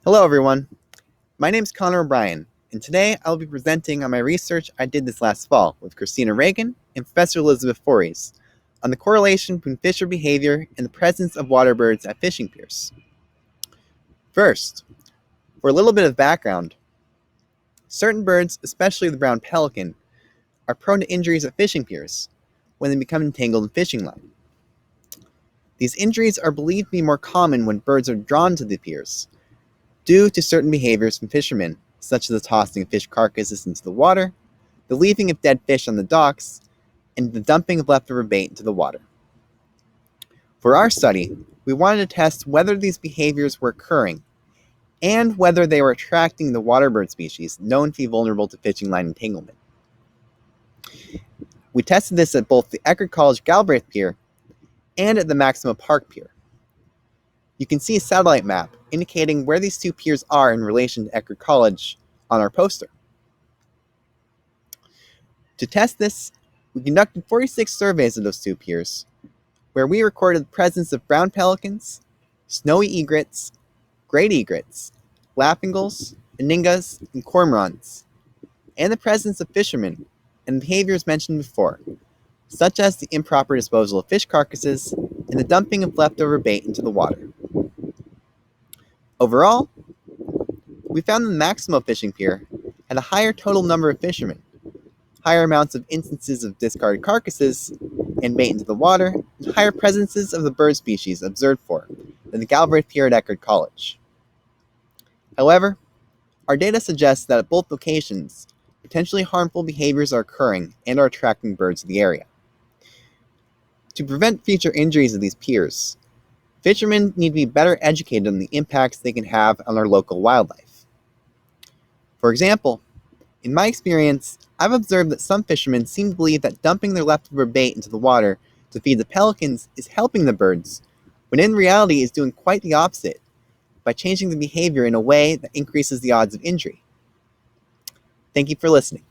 Hello, everyone. My name is Connor O'Brien, and today I'll be presenting on my research I did this last fall with Christina Reagan and Professor Elizabeth Forries on the correlation between fisher behavior and the presence of water birds at fishing piers. First, for a little bit of background, certain birds, especially the brown pelican, are prone to injuries at fishing piers when they become entangled in fishing line. These injuries are believed to be more common when birds are drawn to the piers, due to certain behaviors from fishermen, such as the tossing of fish carcasses into the water, the leaving of dead fish on the docks, and the dumping of leftover bait into the water. For our study, we wanted to test whether these behaviors were occurring and whether they were attracting the water bird species known to be vulnerable to fishing line entanglement. We tested this at both the Eckerd College Galbraith Pier and at the Maxima Park Pier. You can see a satellite map indicating where these two piers are in relation to Eckerd College on our poster. To test this, we conducted 46 surveys of those two piers, where we recorded the presence of brown pelicans, snowy egrets, great egrets, lapwingles, aningas, and cormorants, and the presence of fishermen and behaviors mentioned before, such as the improper disposal of fish carcasses and the dumping of leftover bait into the water. Overall, we found the Maximo fishing pier had a higher total number of fishermen, higher amounts of instances of discarded carcasses and bait into the water, and higher presences of the bird species observed for than the Galbraith Pier at Eckerd College. However, our data suggests that at both locations, potentially harmful behaviors are occurring and are attracting birds to the area. To prevent future injuries of these piers, fishermen need to be better educated on the impacts they can have on our local wildlife. For example, in my experience, I've observed that some fishermen seem to believe that dumping their leftover bait into the water to feed the pelicans is helping the birds, when in reality is doing quite the opposite by changing the behavior in a way that increases the odds of injury. Thank you for listening.